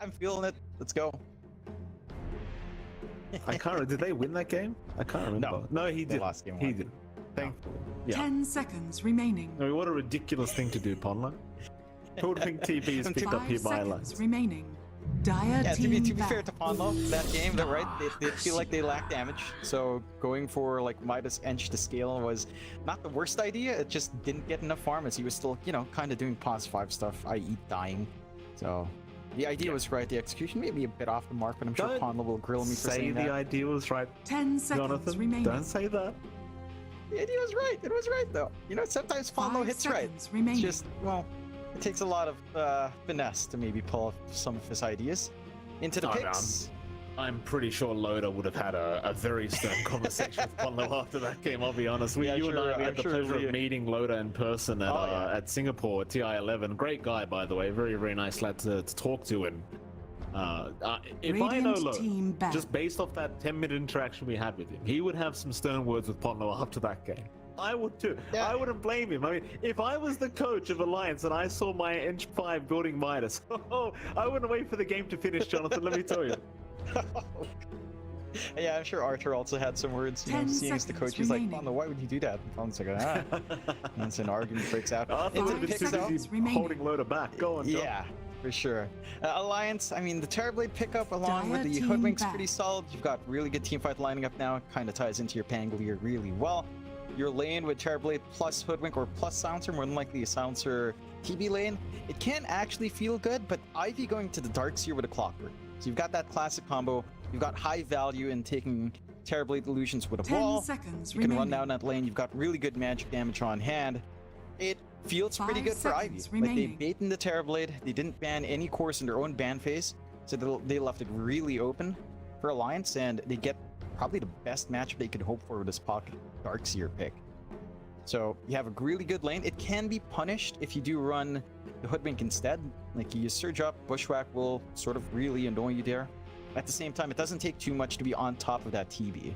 I'm feeling it. Let's go. I can't remember. Did they win that game? I can't remember. No, he They did. lost game He one. did. Thankfully. Yeah. 10 seconds remaining. I mean, what a ridiculous thing to do, Ponla. Hoodwink TP is picked up 5 here by seconds Alliance. remaining. Dire Yeah, team to be fair back. to Ponlo, that game, that right, they feel like they lack damage. So going for like Midas Ench to scale was not the worst idea. It just didn't get enough farm as he was still, you know, kind of doing pause 5 stuff, i.e. dying. So the idea was right. The execution may be a bit off the mark, but I'm sure Don't Ponlo will grill me for Say saying the that. idea was right, 10 seconds Jonathan. remaining. Don't say that. The idea was right. It was right though. You know, sometimes Ponlo 5 hits right. seconds remaining. It's just, well, it takes a lot of finesse to maybe pull off some of his ideas. Into the Oh, no, picks. I'm pretty sure Loda would have had a very stern conversation with Ponlo after that game, I'll be honest. Yeah, You and I, we I'm had the sure pleasure we- of meeting Loda in person at, Oh, yeah. at Singapore, TI11. Great guy, by the way. Very, very nice lad to talk to. And if I know Radiant Loda, team back. just based off that 10-minute interaction we had with him, he would have some stern words with Ponlo after that game. I would too. Yeah. I wouldn't blame him. I mean, if I was the coach of Alliance and I saw my Inch 5 building Midas, I wouldn't wait for the game to finish, Jonathan, let me tell you. Yeah, I'm sure Arthur also had some words. You know, 10 seeing as the seconds coach, he's like, remaining. Ponlo, why would you do that? And Ponlo's like, ah. And then an argument breaks out. Arthur Into would the have been picks, too though. seconds busy remaining. holding Loda back. Go on, John. Yeah, for sure. Alliance, I mean, the Terrorblade pickup along with Dire the team Hoodwink's back. pretty solid. You've got really good teamfight lining up now. Kind of ties into your Pangolier really well. Your lane with Terrorblade plus Hoodwink or plus Silencer, more than likely a Silencer TB lane. It can actually feel good, but Ivy going to the Darkseer with a Clockwork. So you've got that classic combo. You've got high value in taking Terrorblade illusions with a 10 wall. seconds You can remaining. run down that lane. You've got really good magic damage on hand. It feels pretty 5 good for Ivy. seconds Like they remaining. bait in the Terrorblade. They didn't ban any course in their own ban phase, so they left it really open for Alliance, and they get probably the best matchup they could hope for with this Pocket Darkseer pick. So you have a really good lane. It can be punished if you do run the Hoodwink instead. Like you surge up, Bushwhack will sort of really annoy you there. At the same time, it doesn't take too much to be on top of that TB.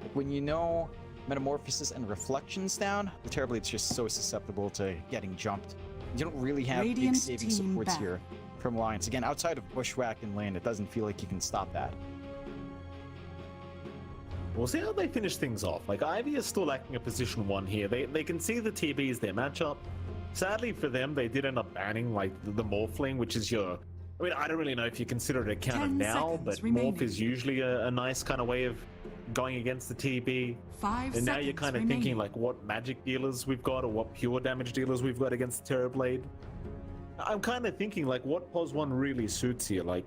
Like when you know Metamorphosis and Reflections down, the Terrorblade's just so susceptible to getting jumped. You don't really have big Radiant saving team supports back. here from Alliance. Again, outside of Bushwhack and lane, it doesn't feel like you can stop that. We'll see how they finish things off. Like, Ivy is still lacking a position 1 here. They can see the TB is their matchup. Sadly for them, they did end up banning, like, the Morphling, which is your... I mean, I don't really know if you consider it a counter 10 now, seconds but remaining. Morph is usually a nice kind of way of going against the TB. 5 And now seconds you're kind of remaining. thinking, like, what magic dealers we've got or what pure damage dealers we've got against the Terrorblade. I'm kind of thinking, like, what POS 1 really suits here? Like,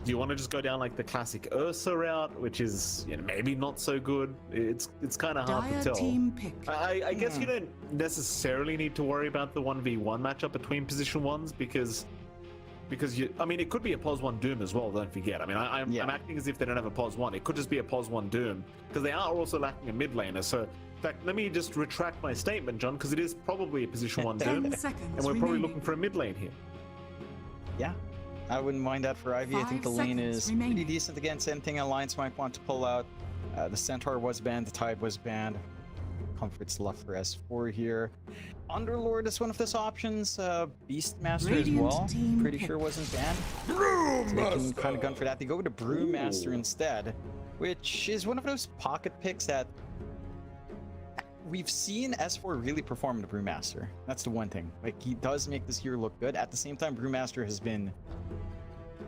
do you want to just go down like the classic Ursa route, which is, you know, maybe not so good? It's kind of hard Dire to tell. team pick. I guess you don't necessarily need to worry about the 1v1 matchup between position 1s because you, I mean, it could be a POS 1 Doom as well, don't forget. I mean, I'm acting as if they don't have a POS 1. It could just be a POS 1 Doom because they are also lacking a mid laner. So, in fact, let me just retract my statement, John, because it is probably a position 1 Doom. 10 seconds And we're probably remaining. looking for a mid lane here. Yeah, I wouldn't mind that for Ivy. I think the 5 lane seconds is remaining. pretty decent against anything Alliance might want to pull out. The Centaur was banned, the Tide was banned. Comfort's left for S4 here. Underlord is one of those options. Beastmaster as Radiant well. team Pretty pick. sure wasn't banned. So they can kind of gun for that. They go with a Brewmaster instead, which is one of those pocket picks that we've seen S4 really perform in the Brewmaster. That's the one thing. Like, he does make this hero look good. At the same time, Brewmaster has been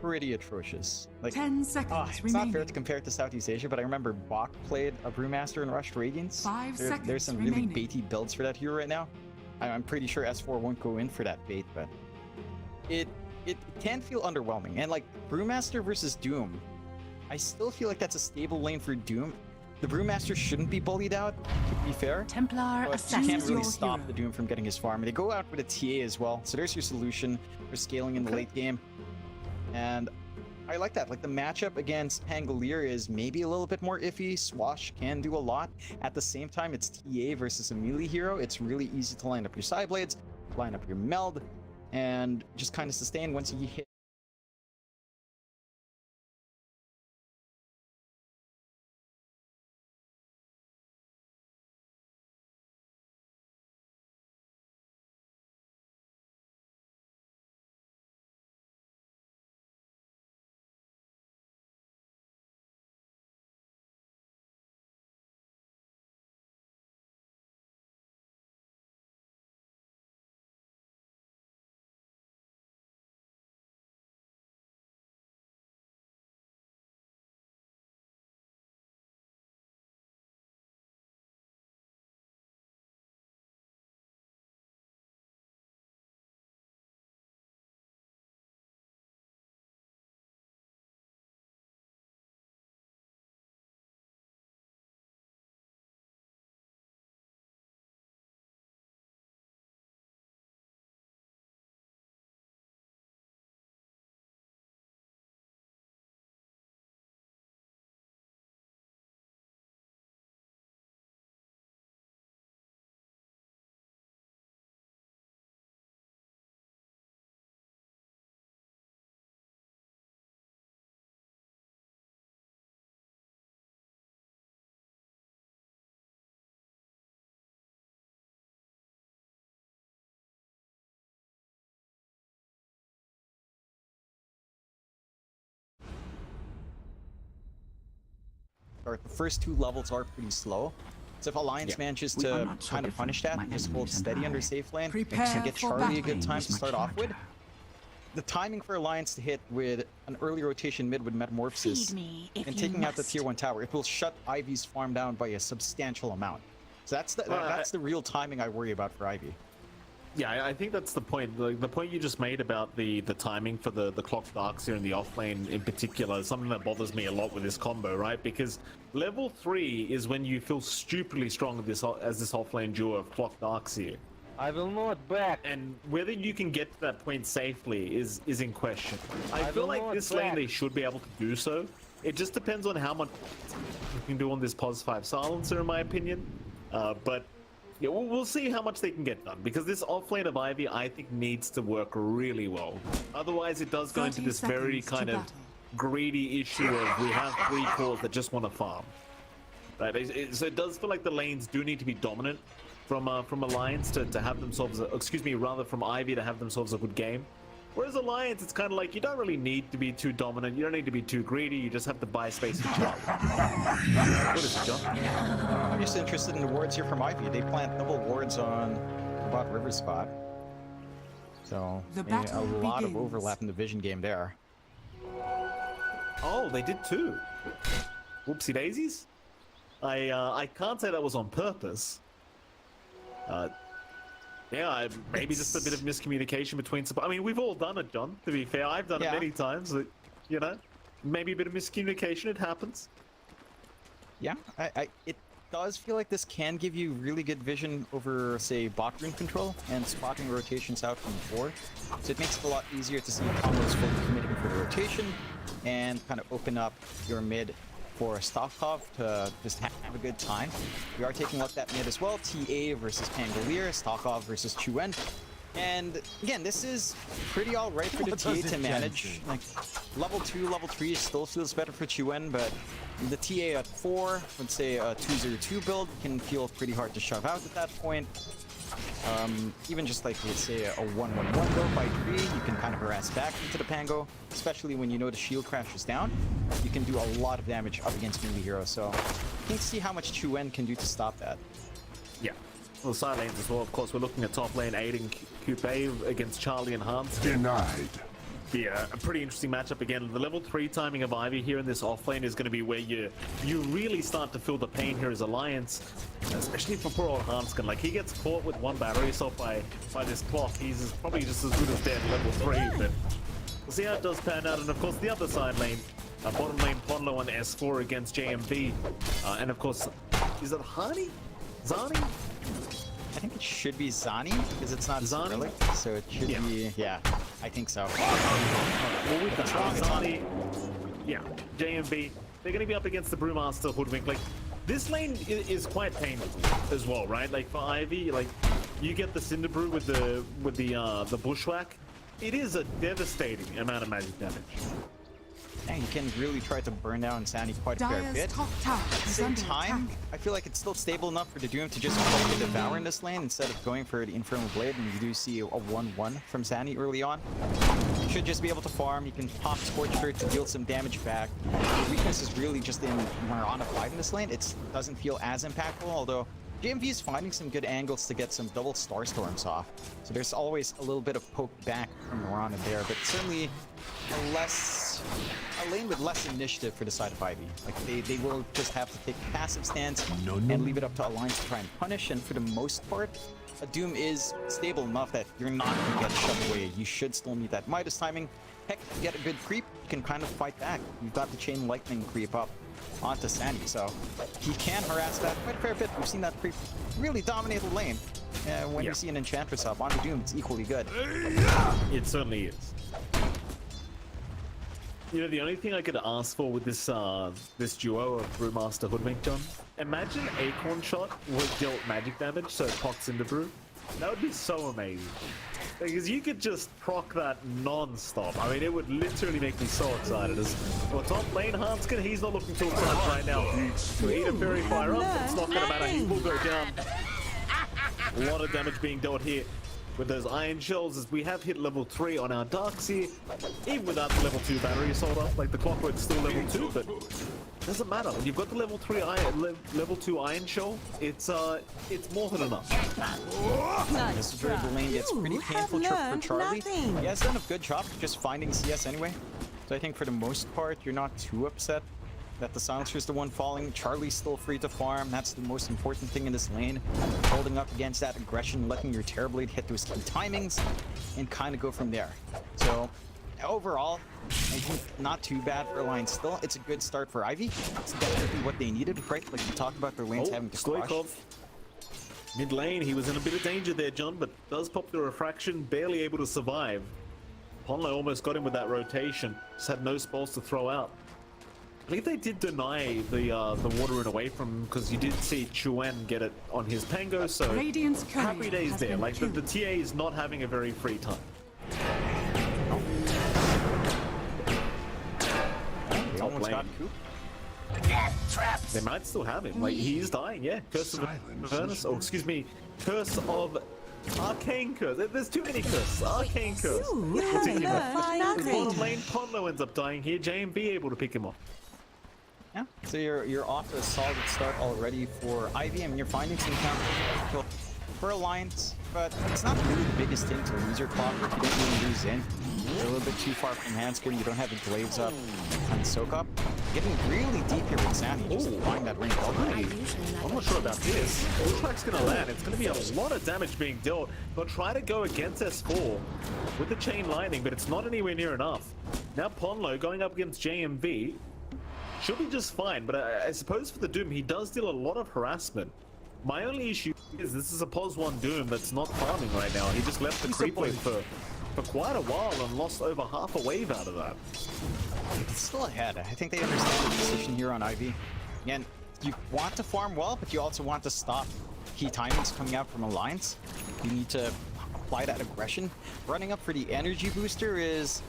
pretty atrocious. Like, 10 seconds it's remaining. not fair to compare it to Southeast Asia, but I remember Bach played a Brewmaster in Rushed Radiance. 5 There's seconds some really remaining. baity builds for that hero right now. I'm pretty sure S4 won't go in for that bait, but it can feel underwhelming. And like Brewmaster versus Doom, I still feel like that's a stable lane for Doom. The Brewmaster shouldn't be bullied out, to be fair. Templar But you assassins. can't really your stop hero. the Doom from getting his farm. They go out with a TA as well, so there's your solution for scaling in the late game. And I like that. Like the matchup against Pangolier is maybe a little bit more iffy. Swash can do a lot. At the same time, it's TA versus a melee hero. It's really easy to line up your side blades, line up your meld, and just kind of sustain once you hit start. The first 2 levels are pretty slow. So if Alliance manages We are to not so kind of punish different, that, my just hold enemies and steady under I. safe lane, Prepare and get for Charlie a battle. good time Use to my start off with, character. the timing for Alliance to hit with an early rotation mid with Metamorphosis Feed me if and you taking out the must. tier 1 tower, it will shut Ivy's farm down by a substantial amount. So that's the real timing I worry about for Ivy. Yeah, I think that's the point. The point you just made about the timing for the clock Darkseer and the off lane in particular is something that bothers me a lot with this combo, right? Because level 3 is when you feel stupidly strong as this off lane duo of clock Darkseer. I will not back. And whether you can get to that point safely is in question. I feel will like not this lane back. they should be able to do so. It just depends on how much you can do on this pos 5 silencer, in my opinion. But yeah, we'll see how much they can get done, because this offlane of Ivy I think needs to work really well. Otherwise it does go into 30 this very seconds to kind of battle. greedy issue of we have 3 cores that just want to farm. Right? So it does feel like the lanes do need to be dominant from Alliance to have themselves, rather from Ivy to have themselves a good game. Whereas Alliance, it's kind of like you don't really need to be too dominant, you don't need to be too greedy, you just have to buy space for Charlie. What is it, John? I'm just interested in the wards here from Ivy. They plant double wards on about River Spot. So The maybe a battle lot of begins. overlap in the vision game there. Oh, they did too. Whoopsie daisies. I can't say that was on purpose. Yeah, maybe just a bit of miscommunication between. I mean, we've all done it, John. To be fair, I've done it many times. You know, maybe a bit of miscommunication. It happens. Yeah, it does feel like this can give you really good vision over, say, bot rune control and spotting rotations out from 4. So it makes it a lot easier to see combos fully committing for the rotation and kind of open up your mid for Stovkov to just have a good time. We are taking a look at that mid as well. TA versus Pangolier, Stovkov versus Chuen. And again, this is pretty alright for the TA to manage. Like, level 2, level 3 still feels better for Chuen, but the TA at 4, let's say a 2-0-2 build, can feel pretty hard to shove out at that point. Even just like, let's say, a 1-1-1 build by 3, you can kind of harass back into the Pango, especially when you know the shield crashes down. You can do a lot of damage up against melee heroes, so you can see how much Chuen can do to stop that. Yeah. Well, side lanes as well. Of course, we're looking at top lane aiding Coupe against Charlie and Hans. Denied. Be a pretty interesting matchup again. The level 3 timing of Ivy here in this off lane is going to be where you really start to feel the pain here as Alliance, especially for poor old Hanskin. Like, he gets caught with 1 battery assault by this clock. He's probably just as good as dead at level 3, but we'll see how it does pan out. And of course, the other side lane, bottom lane Ponlo and S4 against JMB, and of course, is it Hani? Zani? I think it should be Zani, because it's not Zani? Cyrillic, so it should be, yeah, I think so. Well, with It's wrong, it's Zani, yeah, JMB, they're going to be up against the Brewmaster Hoodwink. Like, this lane is quite painful as well, right? Like, for Ivy, like, you get the Cinder Brew with the Bushwhack. It is a devastating amount of magic damage. Yeah, you can really try to burn down Zani quite a fair Dire's bit. top tower At the is same under time, attack. I feel like it's still stable enough for the Doom to just play the Devour in this lane instead of going for the Infernal Blade, and you do see a 1-1 from Zani early on. You should just be able to farm, you can pop Scorched Earth to deal some damage back. The weakness is really just in Mirana 5 in this lane. It doesn't feel as impactful, although JMV is finding some good angles to get some double Starstorms off. So there's always a little bit of poke back from Mirana there, but certainly a lane with less initiative for the side of Ivy. Like, they will just have to take a passive stance and leave it up to Alliance to try and punish, and for the most part, a Doom is stable enough that you're not going to get shoved away. You should still need that Midas timing. Heck, if you get a good creep, you can kind of fight back. You've got the Chain Lightning creep up onto Sandy, so he can harass that quite a fair bit. We've seen that creep really dominate the lane. When you see an Enchantress up on the Doom, it's equally good. It certainly is. You know, the only thing I could ask for with this this duo of Brewmaster Hoodwink, John, imagine Acorn Shot was dealt magic damage, so it procs into Brew. That would be so amazing. Because you could just proc that non-stop. I mean, it would literally make me so excited. As for top lane Hanskin, he's not looking too excited right now. To eat a Fairy Fire up, it's not going to matter. He will go down. A lot of damage being dealt here with those Iron Shells, as we have hit level 3 on our Darkseer, even without the level 2 battery assault up. Like, the Clockwork's still level 2, but Doesn't matter. When you've got the level 3 iron, level 2 Iron Shell, it's more than enough. This is where the lane gets pretty painful for Charlie. He has done a good job just finding CS anyway. So I think for the most part, you're not too upset that the Silencer is the one falling. Charlie's still free to farm. That's the most important thing in this lane. Holding up against that aggression, letting your Terrorblade hit those key timings, and kind of go from there. So overall, I think not too bad for Alliance still. It's a good start for Ivy. It's definitely what they needed, right? Like you talked about their lanes having to crush. Stoikov. Mid lane, he was in a bit of danger there, John, but does pop the refraction, barely able to survive. Ponlo almost got him with that rotation. Just had no spells to throw out. I believe they did deny the water rune away from him because you did see Chuen get it on his Pango, so Radiant's happy courier days has there. been Like the TA is not having a very free time. He almost got Coop. They might still have him. Like he's dying, yeah. Curse of Avernus, oh excuse me, Curse of Arcane Curse. There's too many curses. Arcane Curse. Bottom lane, Ponlo ends up dying here. JMV able to pick him up. Yeah, so you're off to a solid start already for Ivy. I mean, you're finding some counter for Alliance, but it's not really the biggest thing to lose your clock if you don't really lose in. You're a little bit too far from Handskin. You don't have the Glaives up and Soak up. Getting really deep here with Sandy, just to find that ring. I'm not sure about this. Bushwhack's gonna land. It's gonna be a lot of damage being dealt. They'll try to go against S4 with the chain lightning, but it's not anywhere near enough. Now Ponlo going up against JMV. Should be just fine, but I suppose for the Doom, he does deal a lot of harassment. My only issue is this is a POS 1 Doom that's not farming right now. He just left the creep wave for quite a while and lost over half a wave out of that. It's still ahead. I think they understand the position here on Ivy. Again, you want to farm well, but you also want to stop key timings coming out from Alliance. You need to apply that aggression. Running up for the energy booster is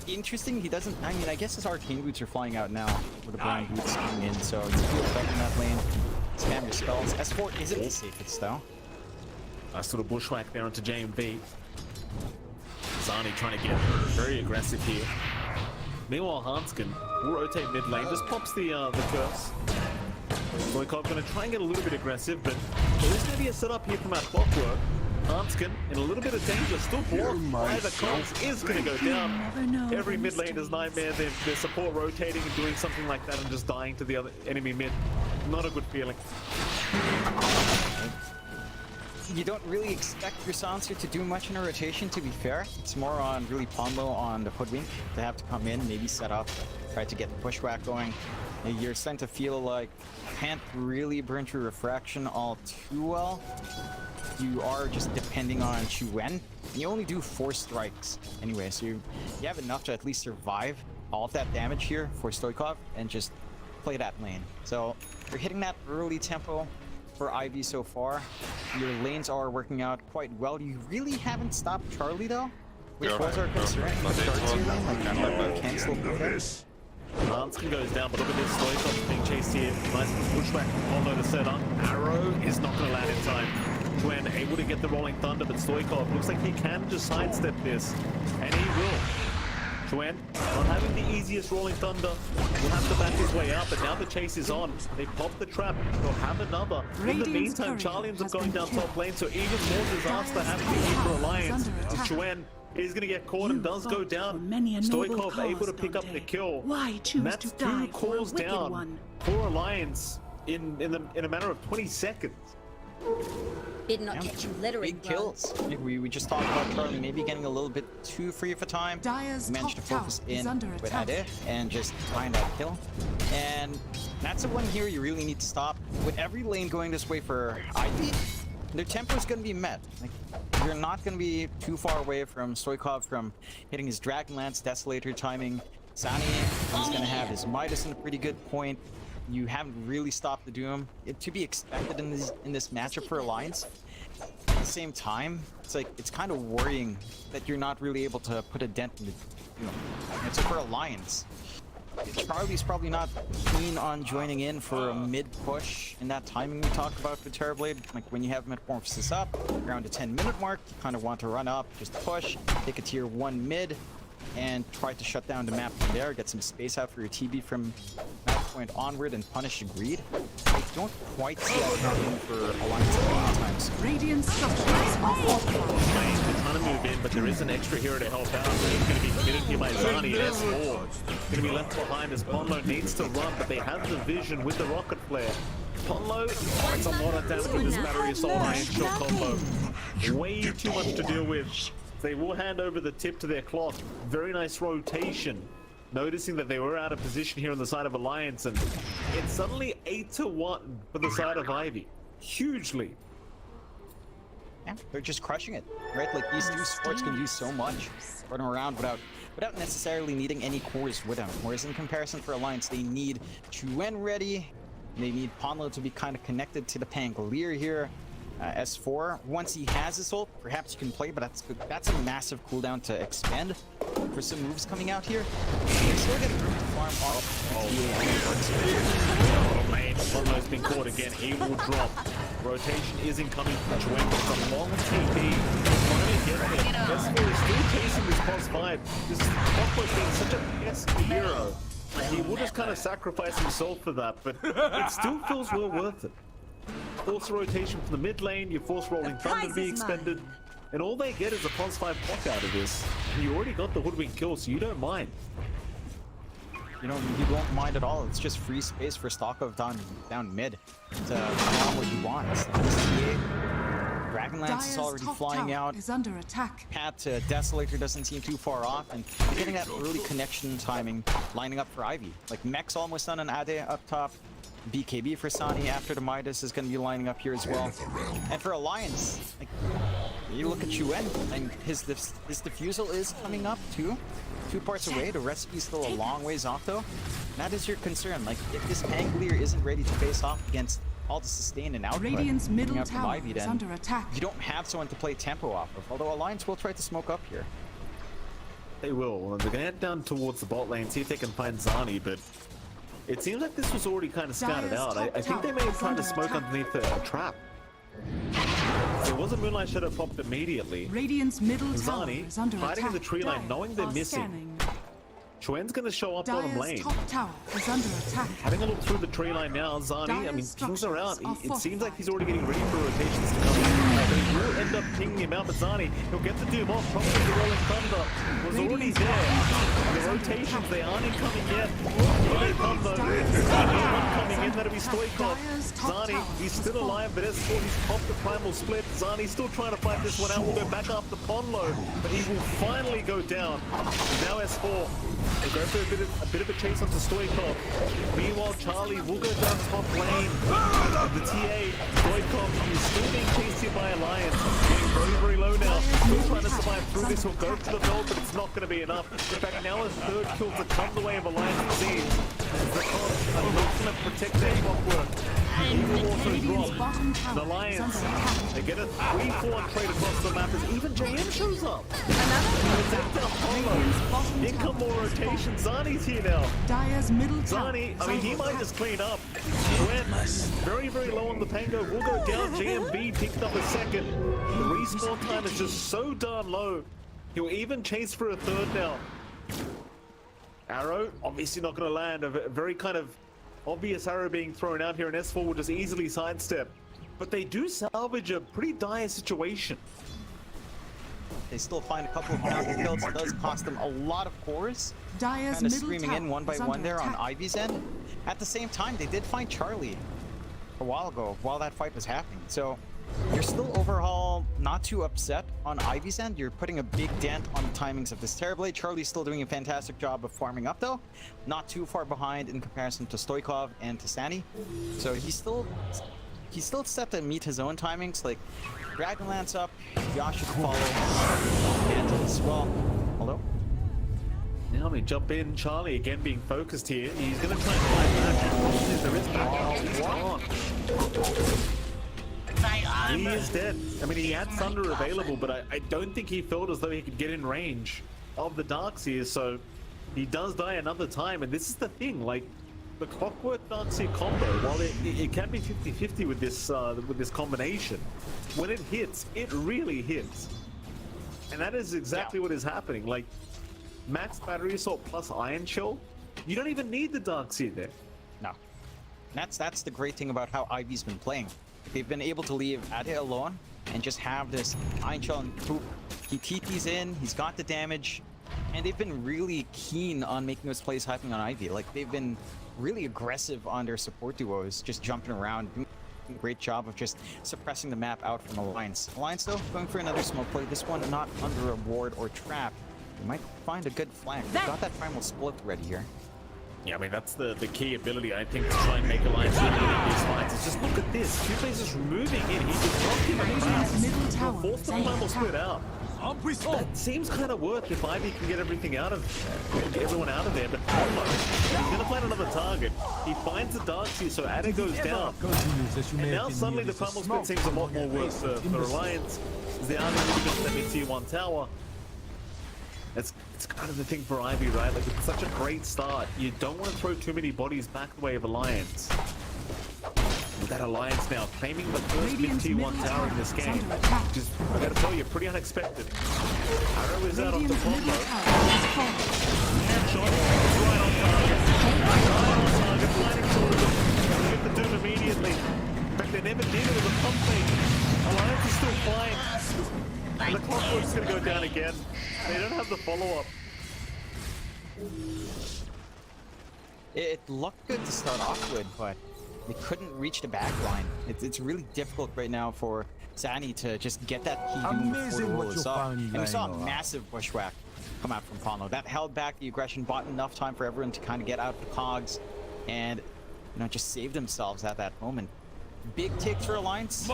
interesting. He doesn't, I mean, I guess his arcane boots are flying out now with the blind boots coming in, so it's feel better in that lane. Spam your spells. S4 isn't the safest though. Nice little bushwhack there onto JMV. Zani trying to get very aggressive here. Meanwhile, Hanskin will rotate mid lane, just pops the curse. Stoikov gonna try and get a little bit aggressive, but there is gonna be a setup here from our Clockwork. Hanskin in a little bit of danger, still blocked by the comms, is gonna go down. Every mid laner's nightmare, their support rotating and doing something like that and just dying to the other enemy mid. Not a good feeling. You don't really expect your Silencer to do much in a rotation, to be fair. It's more on really Ponlo on the Hoodwink to have to come in, maybe set up, try to get the Bushwhack going. And you're starting to feel like you can't really burn through Refraction all too well. You are just depending on Chuen. You only do 4 strikes anyway, so you have enough to at least survive all of that damage here for Stoikov and just play that lane. So you're hitting that early tempo for Ivy so far. Your lanes are working out quite well. You really haven't stopped Charlie though, which was our concern. You can still play that. Hanskin goes down, but look at this. Stoikov being chased here. Nice pushback from Ponlo to set up. Arrow is not going to land in time. Chuen able to get the Rolling Thunder, but Stoikov looks like he can just sidestep this, and he will. Chuen, not having the easiest Rolling Thunder, will have to back his way out, but now the chase is on. They pop the trap, they'll have another. In the meantime, Charlie ends up going down top lane, so even more disaster happening here for Alliance. Chuen is going to get caught and does go down. Stoikov able to pick up the kill. And that's 2 calls down for Alliance in a matter of 20 seconds. Did not catch you littering, big kills. We just talked about Charlie maybe getting a little bit too free of a time. Dire's Managed to top focus tower is in under with attack. Ade and just find that kill. And that's the one here you really need to stop. With every lane going this way for Ivy, their tempo is going to be met. Like, you're not going to be too far away from Stoikov from hitting his Dragonlance Desolator timing. Sani is going to have his Midas in a pretty good point. You haven't really stopped the Doom. It to be expected in this matchup for Alliance. At the same time, it's like it's kind of worrying that you're not really able to put a dent in the, it's for Alliance. Charlie's probably not keen on joining in for a mid push in that timing we talked about for Terrorblade. Like when you have Metamorphosis up around the 10-minute mark, you kind of want to run up, just push, take a tier 1 mid, and try to shut down the map from there, get some space out for your TB from point onward and punish Greed. I don't quite see that happening for Alliance anytime soon. Radiant structures are fortified. Lane's been trying to move in, but there is an extra hero to help out. So he's going to be committed here by Zani. S4 going to be left behind as Ponlo needs to run, but they have the vision with the rocket flare. Ponlo, it's a lot of damage with this battery assault iron shield combo. Way too much to deal with. They will hand over the tip to their clock. Very nice rotation. Noticing that they were out of position here on the side of Alliance, and it's suddenly 8-1 for the side of Ivy. Hugely. Yeah, they're just crushing it, right? Like these two supports can do so much, running around without necessarily needing any cores with them. Whereas in comparison for Alliance, they need Chuen ready. They need Ponlo to be kind of connected to the Pangolier here. S4, once he has his ult, perhaps you can play, but that's a massive cooldown to expend for some moves coming out here. They're still getting room to farm off. Oh man, Ponlo's been caught again. He will drop. Rotation is incoming from Chuen. It's a long TP. Finally get there. S4 is still chasing this pos 5. This is Ponlo being such a pesky hero. He will just kind of sacrifice himself for that, but it still feels well worth it. Force rotation from the mid lane, you force rolling thunder to be expended, and all they get is a pos 5 block out of this. And you already got the hoodwink kill, so you don't mind. You know, you don't mind at all. It's just free space for Stalkov down mid to farm what you want. Dragonlance is already flying out. Is under attack. Path to Desolator doesn't seem too far off, and you're getting that early connection timing lining up for Ivy. Like Mech's almost done an Ade up top. BKB for Sani after the Midas is going to be lining up here as well. And for Alliance, like, you look at Chuen, and his defusal is coming up too. 2 parts away. The recipe's still a long ways off though. That is your concern. Like, if this Pangolier isn't ready to face off against all the sustain and output Radiant's middle coming out from tower Ivy, is then under attack. you don't have someone to play tempo off of. Although Alliance will try to smoke up here. They will. They're going to head down towards the bot lane, see if they can find Zani, but it seems like this was already kind of scouted out. I think they may have tried to smoke underneath a trap. There was a Moonlight Shadow popped immediately. Radiant's middle tower Zani is under hiding in the attack. tree line, Dire knowing they're are missing. scanning. Chuen's going to show up bottom Dire's lane. top tower is under attack. Having a look through the tree line now, Zani, I mean, Dire's things are out. structures It are seems like fortified. he's already getting ready for rotations to come in. But he will end up pinging him out, but Zani, he'll get the Doom off. Probably the Rolling Thunder was already Radiant's there. bottom The tower is under rotations, attack. they aren't incoming yet. Here they come though. One coming in, that'll be Stoikov. Dire's top Zani, tower he's is still falling. alive, but S4, he's popped the primal split. Zani's still trying to fight this one out. We'll go back after Ponlo, but he will finally go down. Now S4. They go for a bit of a chase onto Stoikov. Meanwhile, Charlie will go down top lane. The TA, Stoikov, is still being chased here by Alliance. Getting very, very low now. Still trying to survive through this. He'll go for the belt, but it's not going to be enough. In fact, now his third kill to come the way of Alliance, it seems. The Cons are not going to protect their clockwork. He will also Radiant's drop. bottom The tower is Alliance, under attack. they get a 3-4 trade across the map as even JM shows up. Take down Ponlo. In come more rotation. Zani's here now. Dire's middle tower Zani, is I mean, under he might attack. just clean up. Went very, very low on the Pango. Will go down. JMB picked up a second. The respawn time is just so darn low. He'll even chase for a third now. Arrow, obviously not going to land. A very kind of obvious arrow being thrown out here, and S4 will just easily sidestep. But they do salvage a pretty dire situation. They still find a couple of counter kills. It does cost them a lot of cores. Dire's Kind of middle screaming in tower one by is one under there on attack. Ivy's end. At the same time, they did find Charlie a while ago while that fight was happening. So you're still overall not too upset on Ivy's end. You're putting a big dent on the timings of this Terrorblade. Charlie's still doing a fantastic job of farming up though. Not too far behind in comparison to Stoikov and to Sani. So he's still set to meet his own timings. Like Dragonlance up, Josh should follow. Mantle as well. Hello? Now we jump in. Charlie again being focused here. He's going to try and fight back. Unfortunately, there is back. He's gone. He is dead. I mean, he had Thunder available, but I don't think he felt as though he could get in range of the Darkseer, so he does die another time. And this is the thing, like, the Clockwork Darkseer combo, while it can be 50-50 with this combination, when it hits, it really hits. And that is exactly what is happening. Like, max battery assault plus Iron Shell, you don't even need the Darkseer there. No. That's the great thing about how Ivy's been playing. They've been able to leave Ade alone and just have this Iron Shell and poop. He TP's in, he's got the damage, and they've been really keen on making those plays happening on Ivy. Like, they've been really aggressive on their support duos, just jumping around, doing a great job of just suppressing the map out from Alliance. Alliance, though, going for another smoke play. This one not under a ward or trap. They might find a good flank. They've got that Primal Split ready here. Yeah, I mean, that's the key ability, I think, to try and make Alliance win these fights. Is just look at this. Two-Face is moving in. He just knocked him Radiant's middle out. tower Forced the is under Primal Split attack. out. That seems kind of worth if Ivy can get everything out of everyone out of there. But Combo, he's gonna find another target. He finds the Darkseer, so Ada goes down. And now suddenly the Primal Split seems a lot more worth for Alliance, as they are going to get them in tier 1 tower. It's kind of the thing for Ivy, right? Like, it's such a great start. You don't want to throw too many bodies back the way of Alliance. With that Alliance now claiming the first mid-tier 1 tower in this game, which is, I gotta tell you, pretty unexpected. Arrow is out off the combo. Shot, it's right on target. Right on target, blinding towards them. Get the Doom immediately. In fact, they never did it with a pump fake. Alliance is still flying. And the Clockwork's gonna go down again. They don't have the follow-up. It looked good to start off with, but they couldn't reach the back line. It's really difficult right now for Zanny to just get that key doom before the roll is up. And we saw a massive bushwhack come out from Fano. That held back the aggression, bought enough time for everyone to kind of get out the cogs and, just save themselves at that moment. Big takes for Alliance.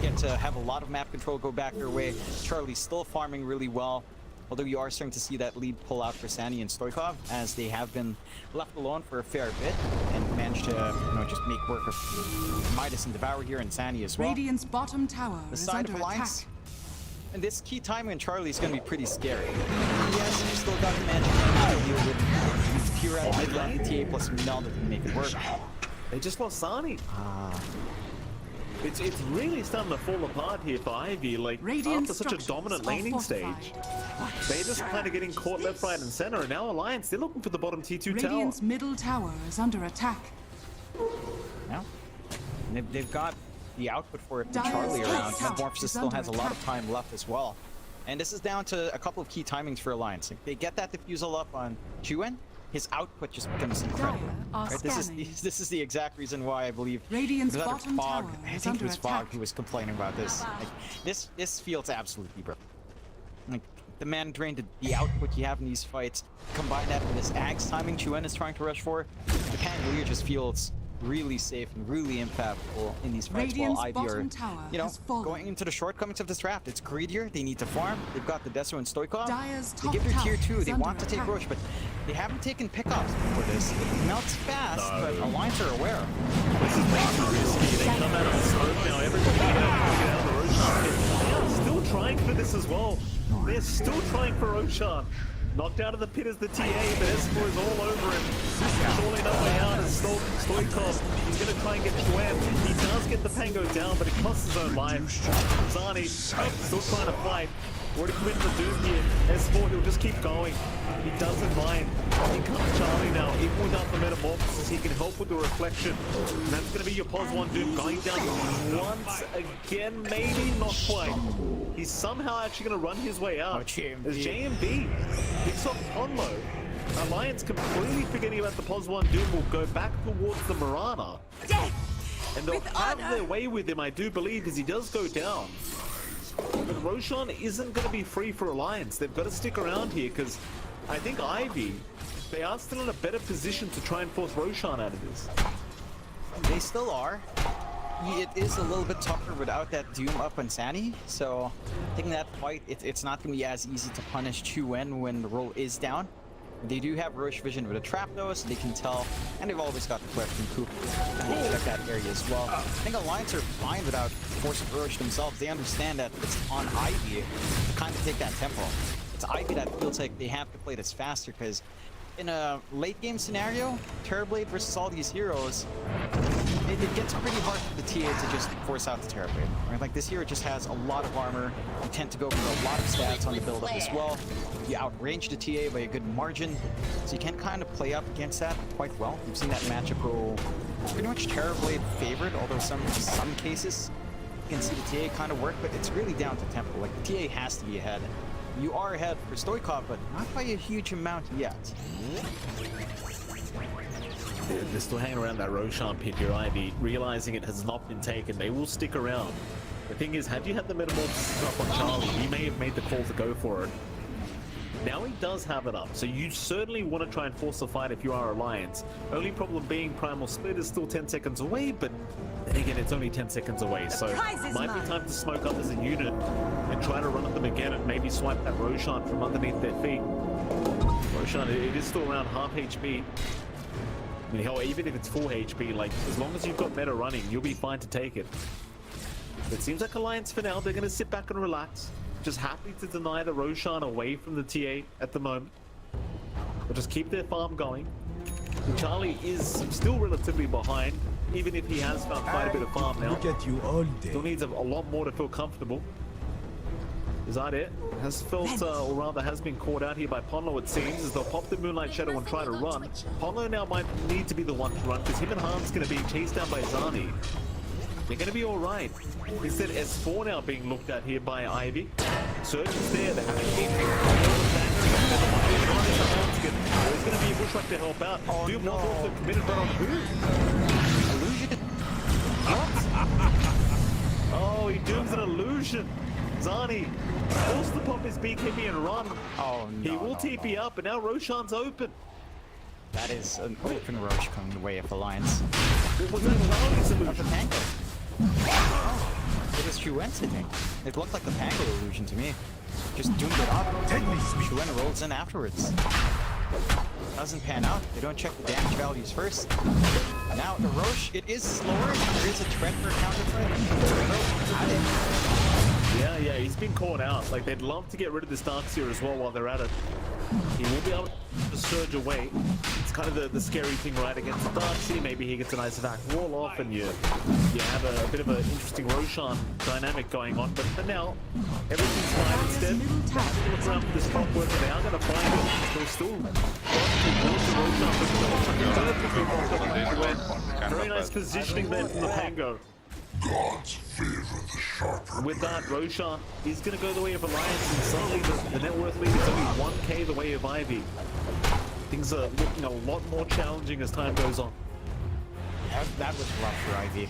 Get to have a lot of map control go back their way. Charlie's still farming really well. Although you are starting to see that lead pull out for Sani and Stoikov, as they have been left alone for a fair bit and managed to, just make work of Midas and Devour here and Sani as well. Radiant's bottom tower The is side under of Alliance, attack. and this key timing on Charlie is going to be pretty scary. Yes, you still got the magic to deal with. Pure at mid lane, TA plus Mel that can make it work. They just lost Sani. It's really starting to fall apart here for Ivy. Like, Radiant after such a dominant structures are laning fortified. stage, they're just kind of getting caught left, right, and center. And now Alliance, they're looking for the bottom T2 tower. Radiant's middle tower is under attack. Yeah. And they've got the output for it. Dire's Charlie top around. tower Metamorphosis is still under has a lot of attack. time left as well. And this is down to a couple of key timings for Alliance. If they get that diffusal up on Chuen, his output just becomes incredible. Dire are Right? scanning. This is the exact reason why I believe Radiant's it was either bottom Fog. tower I is think it under was Fog attack. who was complaining about this. Like, this feels absolutely broken. Like, the man drained the output you have in these fights. Combine that with this Axe timing Chuen is trying to rush for. The Pangolier just feels really safe and really impactful in these fights, Radiant's while Ivy are, bottom tower has fallen. going into the shortcomings of this draft. It's greedier. They need to farm. They've got the Deso and Stoikov. Dire's They top give their tier tower 2. is They under want to take attack. Roche, but they haven't taken pickoffs before this. It melts fast, but Alliance are aware. This is way too risky. They come out of the smoke now. Everybody has to get out of the Roshan. They are still trying for this as well. They're still trying for Roshan. Knocked out of the pit as the TA, but Esper is all over him. Surely no way out as Stoikov. He's going to try and get Chuen. He does get the Pango down, but it costs his own life. Zani still trying to fight. Already committed the Doom here. S4, he'll just keep going. He doesn't mind. Here comes Charlie now. Even without the Metamorphosis, he can help with the reflection. And that's going to be your pos 1 Doom going down once again. Maybe not quite. He's somehow actually going to run his way out. JMB. As JMB picks up Conlo. Alliance completely forgetting about the pos 1 Doom will go back towards the Marana. And they'll have their way with him, I do believe, because he does go down. But Roshan isn't going to be free for Alliance. They've got to stick around here because I think Ivy, they are still in a better position to try and force Roshan out of this. They still are. It is a little bit tougher without that Doom up on Sani, so taking that fight, it's not going to be as easy to punish Chuen when the roll is down. They do have Roche vision with a trap though, so they can tell, and they've always got the Clef and Coop to check that area as well. I think Alliance are fine without forcing Roche themselves. They understand that it's on Ivy to kind of take that tempo. It's Ivy that feels like they have to play this faster, because in a late game scenario, Terrorblade versus all these heroes, it gets pretty hard for the TA to just force out the Terrorblade. Right? Like, this hero just has a lot of armor. You tend to go for a lot of stats on the build-up as well. You outrange the TA by a good margin, so you can kind of play up against that quite well. We've seen that matchup go pretty much Terrorblade favored, although some cases you can see the TA kind of work, but it's really down to tempo. Like, the TA has to be ahead. You are ahead for Stoikov, but not by a huge amount yet. They're still hanging around that Roshan pit here, Ivy, realizing it has not been taken. They will stick around. The thing is, had you had the Metamorphosis up on Charlie, he may have made the call to go for it. Now he does have it up, so you certainly want to try and force a fight if you are Alliance. Only problem being Primal Split is still 10 seconds away, but then again, it's only 10 seconds away, so might be time to smoke up as a unit and try to run at them again and maybe swipe that Roshan from underneath their feet. Roshan, it is still around half HP. I mean, hell, even if it's full HP, like, as long as you've got meta running, you'll be fine to take it. It seems like Alliance for now, they're going to sit back and relax. Just happy to deny the Roshan away from the TA at the moment. They'll just keep their farm going. And Charlie is still relatively behind, even if he has found quite a bit of farm now. Look at you all day. Still needs a lot more to feel comfortable. Is that it? Has felt, or rather has been caught out here by Ponlo, it seems, as they'll pop the Moonlight Shadow and try to run. Ponlo now might need to be the one to run, because him and Han's going to be chased down by Zani. They're going to be alright. Instead, S4 now being looked at here by Ivy. Surge is there, they're having to there's going to be a Bushwhack to help out. Oh, Doom no. also committed, but on who? Illusion? Oh, he dooms an illusion. Zani forced to pop his BKB and run. Oh, no. He will TP up, but now Roshan's open. That is an open Rosh coming the way of Alliance. It was that Charlie's Of the illusion. Pango. Oh, it was Chuen's, I think. It looked like the Pango illusion to me. Just doomed it up. Chuen rolls in afterwards. Doesn't pan out. They don't check the damage values first. Now, the Roche, it is slower. There is a threat for a counterfight. Yeah, he's been caught out. Like, they'd love to get rid of this Darkseer as well while they're at it. He will be able to surge away. It's kind of the scary thing, right? Against the Darkseer, maybe he gets an Ice Vac wall off and you have a bit of an interesting Roshan dynamic going on. But for now, everything's fine instead. They have to look around for this top worker. They are going to find it. They'll still very nice positioning there from the Pango. With that, Roshan is going to go the way of Alliance, and suddenly the net worth lead is only 1k the way of Ivy. Things are looking a lot more challenging as time goes on. That was rough for Ivy.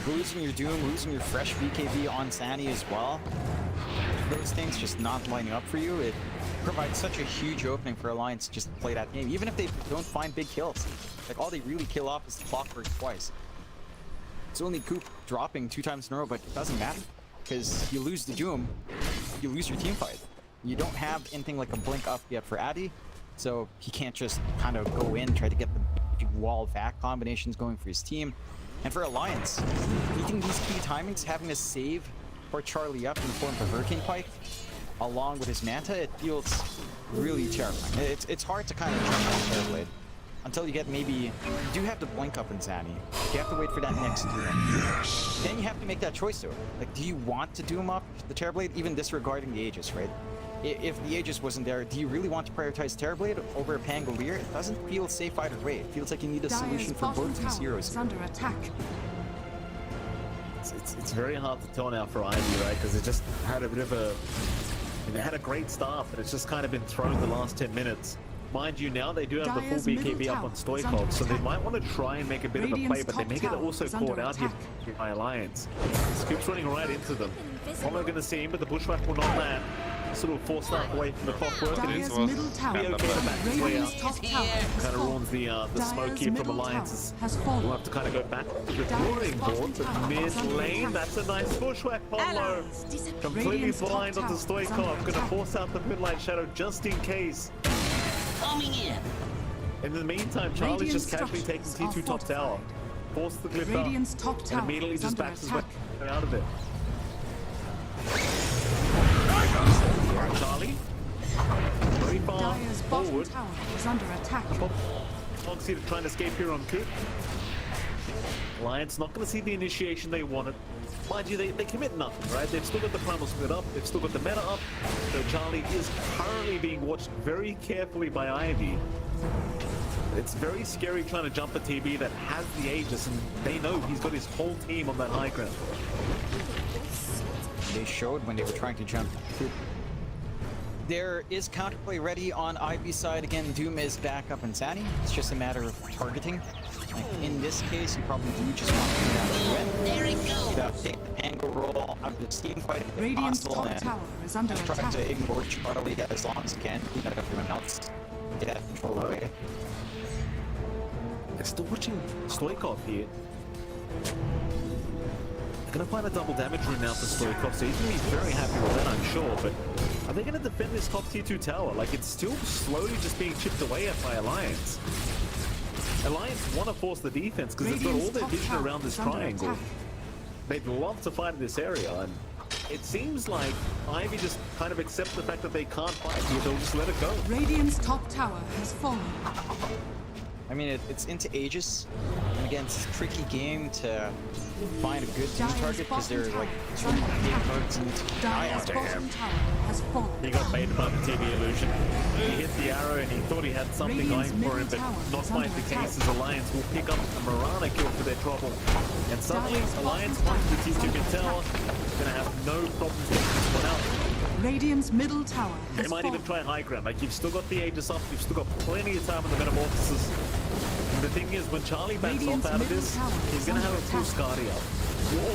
Losing your Doom, losing your fresh BKB on Sani as well. Those things just not lining up for you. It provides such a huge opening for Alliance to just play that game, even if they don't find big kills. Like, all they really kill off is the Clockwork twice. It's only Coop dropping 2 times in a row, but it doesn't matter. Because you lose the Doom, you lose your team fight. You don't have anything like a blink up yet for Addy, so he can't just kind of go in, try to get the big wall vac combinations going for his team. And for Alliance, meeting these key timings, having to save for Charlie up in the form of a Hurricane Pike, along with his Manta, it feels really terrifying. It's hard to kind of jump on Terrorblade until you get maybe, you do have to blink up in Zani. You have to wait for that next Doom. Then you have to make that choice though. Like, do you want to Doom up the Terrorblade, even disregarding the Aegis, right? If the Aegis wasn't there, do you really want to prioritize Terrorblade over a Pangolier? It doesn't feel safe either way. It feels like you need a solution for both these heroes. Under attack. It's very hard to tell now for Ivy, right? Because it just had a bit of a... They had a great start, but it's just kind of been thrown the last 10 minutes. Mind you, now they do have the full BKB up on Stoikov, so they might want to try and make a bit of a play, but they may get also caught out here by Alliance. Scoop's running right into them. Ponlo going to see him, but the Bushwhack will not land. Sort of forced up away from the Clockwork, and it's Dyer's middle tower. be okay to back his way Radiant's out. top tower Kind of ruins the smoke here from Alliances. We'll have to kind of go back to the drawing board, but mid lane, that's a nice Bushwhack, Ponlo. Completely blind onto Stoikov, going to force out the Moonlight Shadow just in case. Coming in. In the meantime, Charlie's just casually taking T2 top tower. Force the glyph Radiant's up, top and tower immediately is just under backs his way attack. out of it. Charlie, very far Dyer's bottom forward. tower is under attack. Fox here trying to escape here on Coop. Alliance not going to see the initiation they wanted. Mind you, they commit nothing, right? They've still got the Primal Split up, they've still got the meta up, so Charlie is currently being watched very carefully by Ivy. It's very scary trying to jump a TB that has the Aegis, and they know he's got his whole team on that high ground. They showed when they were trying to jump. There is counterplay ready on Ivy's side. Again, Doom is back up in Zanny. It's just a matter of targeting. Like in this case, you probably do just want to do that There it goes. take the angle roll out of the steam fight if Radiant's possible, top and tower is under try attack. to ignore Charlie as long as you can. You let everyone else get that control away. They're still watching Stoikov here. They're going to find a double damage rune now for Stoikov, so he's going to be very happy with that, I'm sure. But are they going to defend this top tier 2 tower? Like, it's still slowly just being chipped away at by Alliance. Alliance want to force the defense because they've got all their vision around this triangle. They'd love to fight in this area, and it seems like Ivy just kind of accepts the fact that they can't fight here. They'll just let it go. Radiant's top tower has fallen. I mean, it's into Aegis, and again, it's a tricky game to find a good team target because they're like two game targets and Dire's bottom tower has fallen. He got baited by the TV illusion. He hit the arrow and he thought he had something going for him, but not quite the case, as Alliance will pick up a Mirana kill for their trouble. And suddenly, Alliance finds the T2 can tell, gonna have no problems getting this one out. Radiant's middle tower has They might fallen. even try high ground. Like, you've still got the Aegis up, you've still got plenty of time in the Metamorphosis. And the thing is, when Charlie backs off out of this, he's gonna have a full Skadi up.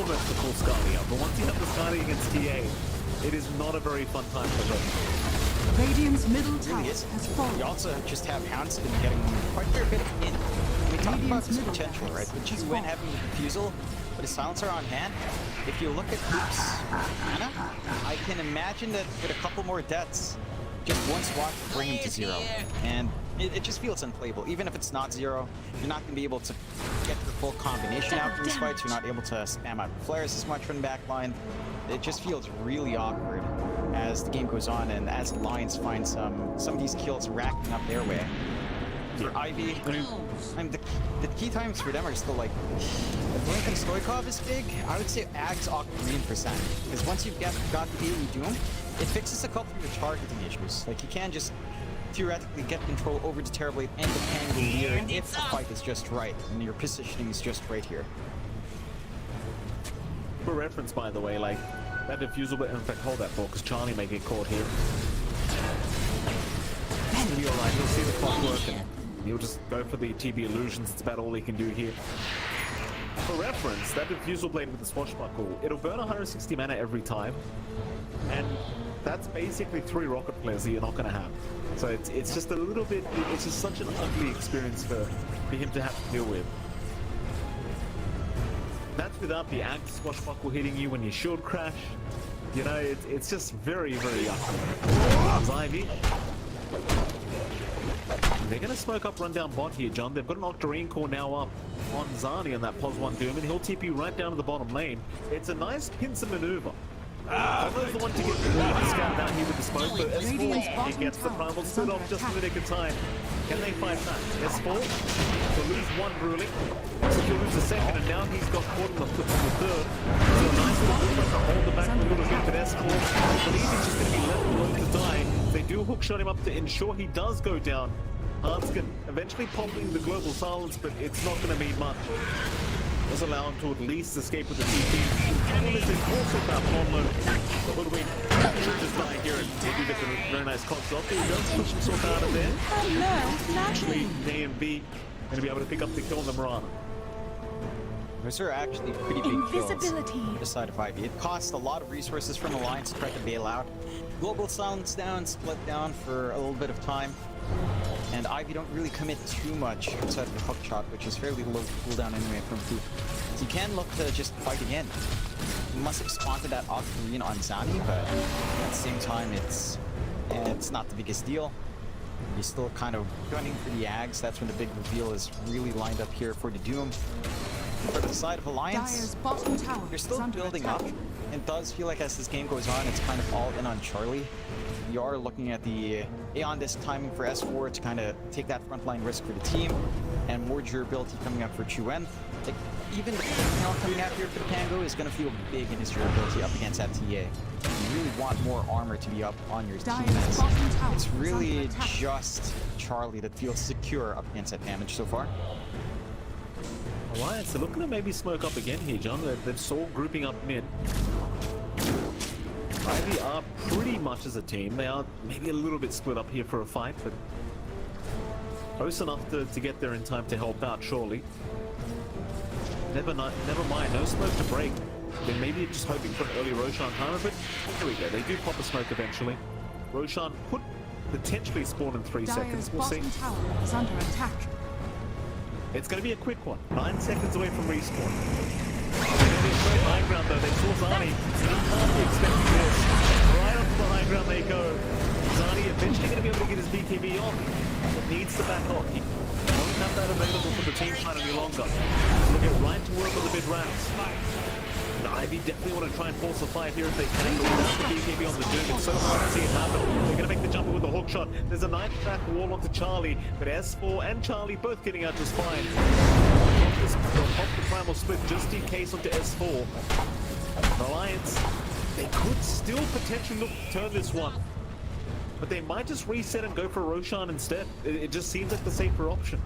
Almost a full Skadi up. But once you have the Skadi against TA, it is not a very fun time for them. Radiant's middle It tower really is. has fallen. You also just have Houndskin getting quite a fair bit of in. We talked about his potential, right? With G1 having the refusal, but a silencer on hand. If you look at Luke's mana, I can imagine that with a couple more deaths, just one swat will bring him to 0. And it just feels unplayable. Even if it's not 0, you're not going to be able to get the full combination out in these fights. You're not able to spam out flares as much from the back line. It just feels really awkward as the game goes on and as Alliance finds some of these kills racking up their way. For Ivy, I mean, the key times for them are still like, if Lincoln Stoikov is big, I would say Ags Octarine for Sandy. Because once you've got the daily Doom, it fixes a couple of your targeting issues. Like, you can just theoretically get control over the Terrorblade and the Pangolier if the fight is just right and your positioning is just right here. For reference, by the way, like, that diffusal, but in fact, hold that ball, because Charlie may get caught here. And you're right, you'll see the clock work, and he'll just go for the TB illusions. It's about all he can do here. For reference, that diffusal blade with the swashbuckle, it'll burn 160 mana every time, and that's basically 3 rocket flares that you're not going to have. So it's just a little bit, it's just such an ugly experience for him to have to deal with. That's without the Ag swashbuckle hitting you when you shield crash. You know, it's just very, very ugly. Ivy. They're going to smoke up, run down bot here, John. They've got an Octarine core now up on Zani on that +1 Doom, and he'll TP right down to the bottom lane. It's a nice pincer maneuver. Almost the one to get the scout down here with the smoke, but S4, he gets the primal split off just in the nick of time. Can they fight that? S4, they'll lose one ruling, so he'll lose a second, and now he's got caught in the third. So a nice little movement to hold the back a little bit, but S4, I believe he's just going to be left alone to die. They do hook shot him up to ensure he does go down. Hanskin eventually popping the global silence, but it's not going to mean much. Does allow him to at least escape with the TP. Analyst is also found Monlo. The hoodwink should just die here and maybe get the very nice cogs off. He does push himself out of there. Actually, AMV going to be able to pick up the kill on the Mirana. Those are actually pretty big kills on the side of Ivy. It costs a lot of resources from Alliance to try to bail out. Global silence down, split down for a little bit of time. And Ivy don't really commit too much outside of the hook shot, which is fairly low cooldown anyway from Poop. So you can look to just fight again. You must have spawned that Octarine on Zani, but at the same time, it's not the biggest deal. You're still kind of gunning for the Ags. That's when the big reveal is really lined up here for the Doom. For the side of Alliance, you're still building up. It does feel like as this game goes on, it's kind of all in on Charlie. You are looking at the Aeon Disc timing for S4 to kind of take that frontline risk for the team, and more durability coming up for Chuen. Like, even the panel coming out here for the Pango is going to feel big in his durability up against that TA. You really want more armor to be up on your team. Dire's bottom tower It's is really under attack. just Charlie that feels secure up against that damage so far. Alliance, they're looking to maybe smoke up again here, John. They're Saw grouping up mid. Ivy are pretty much as a team. They are maybe a little bit split up here for a fight, but close enough to get there in time to help out, surely. Never mind, no smoke to break. They maybe just hoping for an early Roshan timer, but here we go. They do pop a smoke eventually. Roshan could potentially spawn in 3 Dire's seconds. We'll see. bottom tower is under attack. It's going to be a quick one. 9 seconds away from respawn. Straight high ground though. They saw Zani. He can't be expecting this. Right onto the high ground they go. Zani eventually going to be able to get his BKB off. But needs to back off. He won't have that available for the team fight any longer. He'll get right to work on the mid rounds. And Ivy definitely want to try and force a fight here if they can. Without the BKB on the Doom, it's so hard to see it happen. They're going to make the jumper with the hook shot. There's a nice back wall onto Charlie, but S4 and Charlie both getting out just fine. They'll pop the primal split just in case onto S4. Alliance, they could still potentially look to turn this one. But they might just reset and go for Roshan instead. It just seems like the safer option.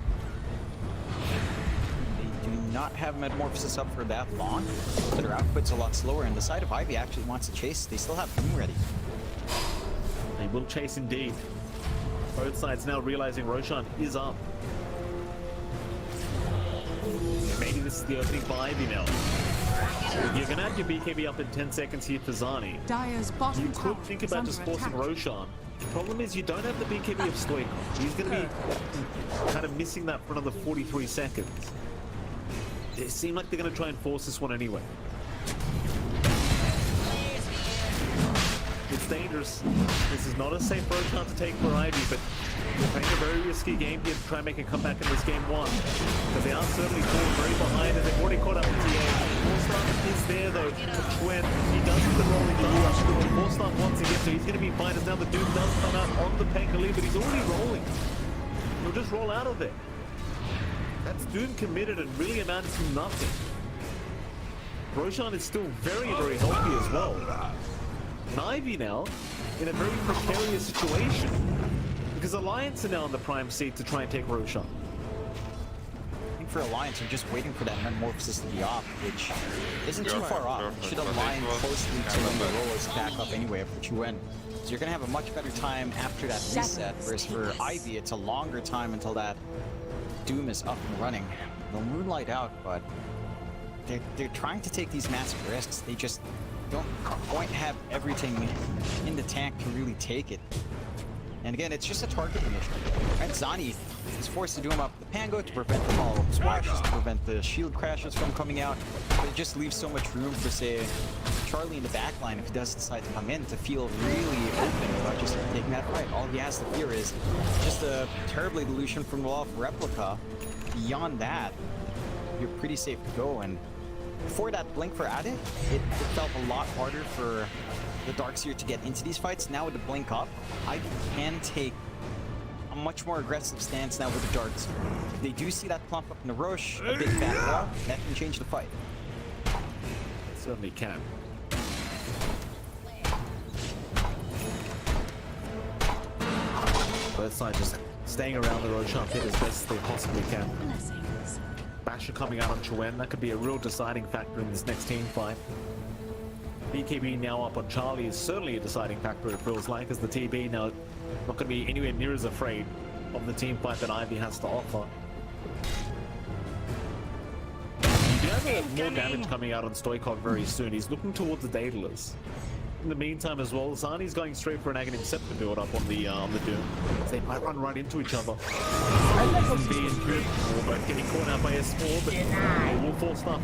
They do not have Metamorphosis up for that long, but their output's a lot slower, and the side of Ivy actually wants to chase. They still have Doom ready. They will chase indeed. Both sides now realizing Roshan is up. Maybe this is the opening for Ivy now. You're going to have your BKB up in 10 seconds here for Zani. Dire's bottom You tower could think is about under just forcing attack. Roshan. The problem is you don't have the BKB of Stoikov. He's going to be kind of missing that for another 43 seconds. It seems like they're going to try and force this one anyway. It's dangerous. This is not a safe Roshan to take for Ivy, but they're playing a very risky game here to try and make a comeback in this game one. Because they are certainly falling very behind and they've already caught up with TA. Forstaff is there though for Twin. He does get the rolling blast. Forstaff wants to get to. He's going to be fine as now the Doom does come out on the Pangoli, but he's already rolling. He'll just roll out of there. That's Doom committed and really amounts to nothing. Roshan is still very, very healthy as well. And Ivy now in a very precarious situation because Alliance are now in the prime seat to try and take Roshan. I think for Alliance, you're just waiting for that Metamorphosis to be off, which isn't too far off. It should align closely to when the roll is back up anyway for Chuen. So you're going to have a much better time after that reset, whereas for Ivy, it's a longer time until that Doom is up and running. They'll Moonlight out, but they're trying to take these massive risks. They just don't quite have everything in the tank to really take it. And again, it's just a target mission. Right? Zani is forced to do him up the Pango to prevent the follow-up swashes, to prevent the shield crashes from coming out. But it just leaves so much room for, say, Charlie in the backline, if he does decide to come in, to feel really open without just taking that fight. All he has to fear is just a terribly dilution from the wall of Replica. Beyond that, you're pretty safe to go. And before that blink for Adit, it felt a lot harder for the Darkseer to get into these fights. Now with the blink up, Ivy can take a much more aggressive stance now with the Darkseer. If they do see that clump up in the Roche, a big back wall, that can change the fight. It certainly can. Both sides just staying around the Roshan pit as best they possibly can. Basher coming out on Chuen, that could be a real deciding factor in this next team fight. BKB now up on Charlie is certainly a deciding factor, it feels like, as the TB now not going to be anywhere near as afraid of the team fight that Ivy has to offer. You do have more damage coming out on Stoikov very soon. He's looking towards the Daedalus. In the meantime as well, Zani's going straight for an Aghanim Scepter build up on the Doom. They might run right into each other. B and Doom both getting caught out by S4, but Wolf Force Staff